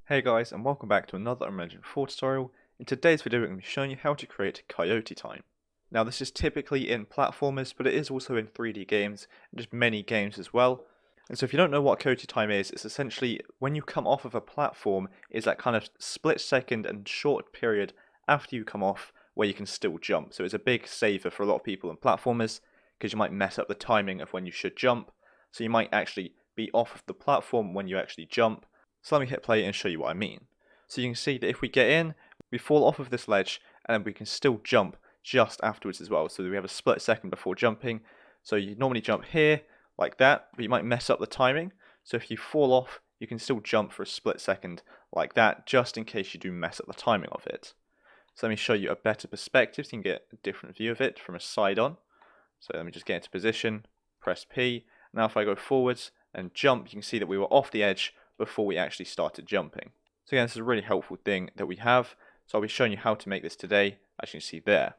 Hey guys, and welcome back to another Emerging 4 tutorial. In today's video we're going to be showing you how to create Coyote time. Now this is typically in platformers, but it is also in 3D games, and just many games as well. And so if you don't know what Coyote time is, it's essentially when you come off of a platform, is that kind of split second and short period after you come off where you can still jump. So it's a big saver for a lot of people in platformers, because you might mess up the timing of when you should jump. So you might actually be off of the platform when you actually jump. So let me hit play and show you what I mean. So you can see that if we get in, we fall off of this ledge, and then we can still jump just afterwards as well. So we have a split second before jumping. So you normally jump here, like that, but you might mess up the timing. So if you fall off, you can still jump for a split second like that, just in case you do mess up the timing of it. So let me show you a better perspective so you can get a different view of it from a side on. So let me just get into position, press P. Now if I go forwards and jump, you can see that we were off the edge before we actually started jumping. So again, this is a really helpful thing that we have. So I'll be showing you how to make this today, as you can see there.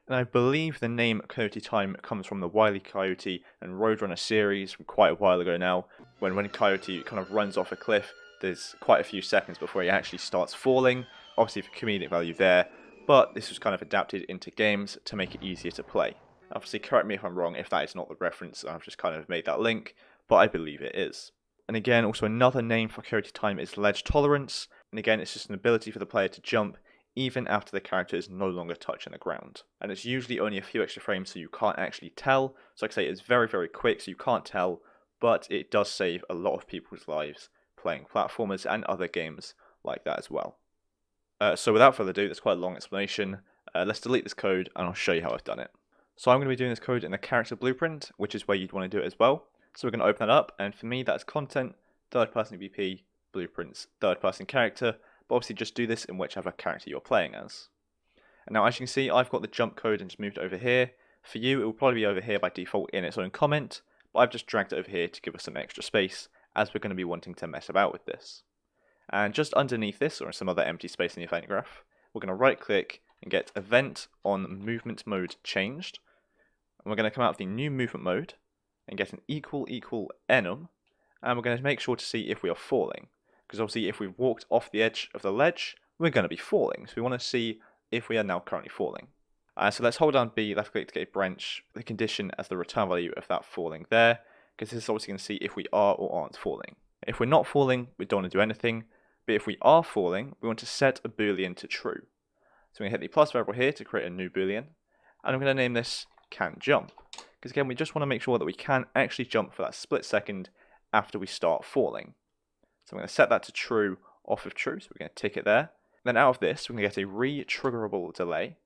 And I believe the name Coyote Time comes from the Wile E. Coyote and Roadrunner series from quite a while ago now. When Coyote kind of runs off a cliff, there's quite a few seconds before he actually starts falling. Obviously for comedic value there, but this was kind of adapted into games to make it easier to play. Obviously correct me if I'm wrong if that is not the reference, I've just kind of made that link, but I believe it is. And again, also another name for Coyote time is ledge tolerance. And again, it's just an ability for the player to jump even after the character is no longer touching the ground. And it's usually only a few extra frames, so you can't actually tell. So like I say, it's very, very quick, so you can't tell, but it does save a lot of people's lives playing platformers and other games like that as well. So without further ado, that's quite a long explanation. Let's delete this code and I'll show you how I've done it. So I'm going to be doing this code in the character blueprint, which is where you'd want to do it as well. So we're going to open that up, and for me that's content, third person VP, blueprints, third person character, but obviously just do this in whichever character you're playing as. And now as you can see, I've got the jump code and just moved it over here. For you, it will probably be over here by default in its own comment, but I've just dragged it over here to give us some extra space, as we're going to be wanting to mess about with this. And just underneath this, or some other empty space in the event graph, we're going to right click and get event on movement mode changed. And we're going to come out of the new movement mode, and get an equal enum, and we're going to make sure to see if we are falling, because obviously if we've walked off the edge of the ledge, we're going to be falling, so we want to see if we are now currently falling. So let's hold down B, left click to get a branch, the condition as the return value of that falling there, because this is obviously going to see if we are or aren't falling. If we're not falling, we don't want to do anything, but if we are falling, we want to set a boolean to true. So we're going to hit the plus variable here to create a new boolean, and I'm going to name this can jump. Because again, we just want to make sure that we can actually jump for that split second after we start falling. So I'm going to set that to true off of true, so we're going to tick it there. Then out of this, we're going to get a re-triggerable delay.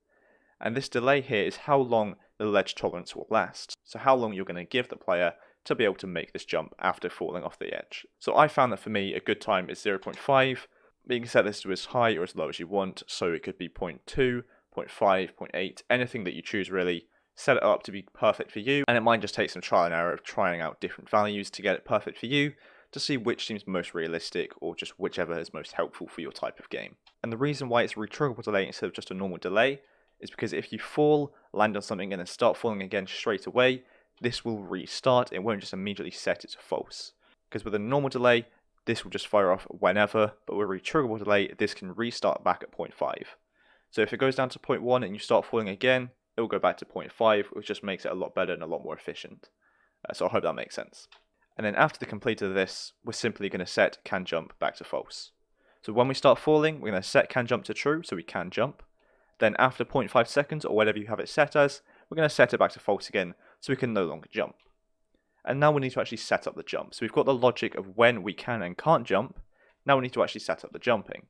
And this delay here is how long the ledge tolerance will last. So how long you're going to give the player to be able to make this jump after falling off the edge. So I found that for me, a good time is 0.5. But you can set this to as high or as low as you want. So it could be 0.2, 0.5, 0.8, anything that you choose really. Set it up to be perfect for you, and it might just take some trial and error of trying out different values to get it perfect for you, to see which seems most realistic, or just whichever is most helpful for your type of game. And the reason why it's a re-triggerable delay instead of just a normal delay is because if you fall, land on something, and then start falling again straight away, this will restart, it won't just immediately set it to false. Because with a normal delay, this will just fire off whenever, but with a re-triggerable delay, this can restart back at 0.5. So if it goes down to 0.1 and you start falling again, it will go back to 0.5, which just makes it a lot better and a lot more efficient. So I hope that makes sense. And then after the complete of this, we're simply going to set can jump back to false. So when we start falling, we're going to set can jump to true, so we can jump. Then after 0.5 seconds, or whatever you have it set as, we're going to set it back to false again, so we can no longer jump. And now we need to actually set up the jump. So we've got the logic of when we can and can't jump. Now we need to actually set up the jumping.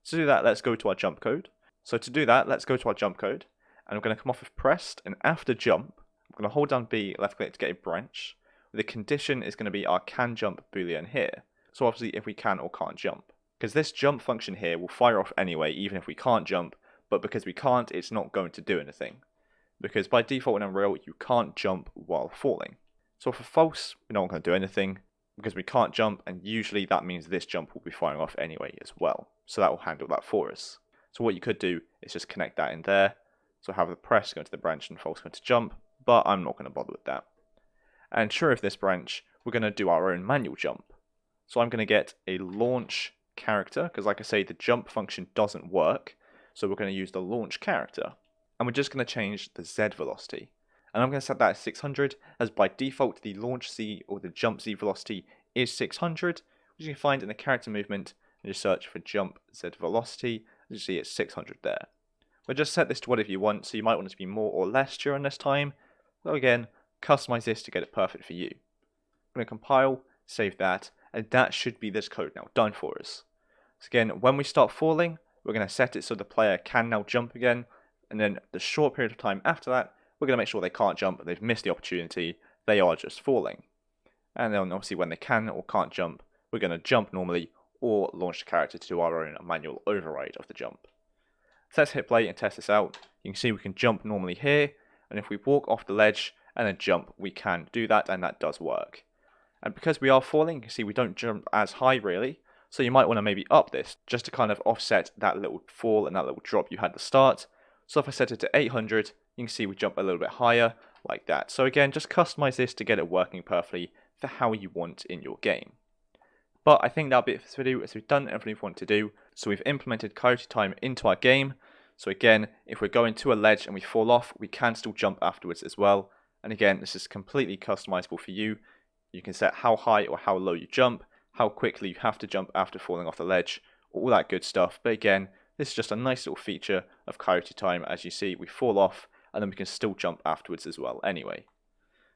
To do that, let's go to our jump code. So to do that, let's go to our jump code. And we're going to come off of pressed, and after jump, we're going to hold down B, left click to get a branch. The condition is going to be our can jump boolean here. So obviously if we can or can't jump. Because this jump function here will fire off anyway, even if we can't jump, but because we can't, it's not going to do anything. Because by default in Unreal, you can't jump while falling. So for false, we're not going to do anything, because we can't jump, and usually that means this jump will be firing off anyway as well. So that will handle that for us. So what you could do is just connect that in there. So have the press go to the branch and false go to jump, but I'm not going to bother with that. And true of this branch, we're going to do our own manual jump. So I'm going to get a launch character, because like I say, the jump function doesn't work. So we're going to use the launch character. And we're just going to change the Z velocity. And I'm going to set that as 600, as by default the launch Z or the jump Z velocity is 600, which you can find in the character movement, and just search for jump Z velocity, as you see it's 600 there. But just set this to whatever you want, so you might want it to be more or less during this time. So again, customize this to get it perfect for you. I'm going to compile, save that, and that should be this code now done for us. So again, when we start falling, we're going to set it so the player can now jump again, and then the short period of time after that, we're going to make sure they can't jump, they've missed the opportunity, they are just falling. And then obviously when they can or can't jump, we're going to jump normally, or launch the character to do our own manual override of the jump. So let's hit play and test this out. You can see we can jump normally here, and if we walk off the ledge and then jump, we can do that, and that does work. And because we are falling, you can see we don't jump as high really, so you might want to maybe up this, just to kind of offset that little fall and that little drop you had at the start. So if I set it to 800, you can see we jump a little bit higher, like that. So again, just customize this to get it working perfectly for how you want in your game. But I think that'll be it for this video, as we've done everything we want to do. So we've implemented Coyote time into our game. So again, if we're going to a ledge and we fall off, we can still jump afterwards as well. And again, this is completely customizable for you. You can set how high or how low you jump, how quickly you have to jump after falling off the ledge, all that good stuff. But again, this is just a nice little feature of Coyote time. As you see, we fall off and then we can still jump afterwards as well anyway.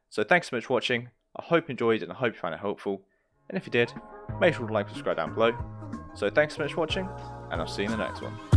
So thanks so much for watching. I hope you enjoyed and I hope you found it helpful. And if you did, make sure to like and subscribe down below. So thanks so much for watching, and I'll see you in the next one.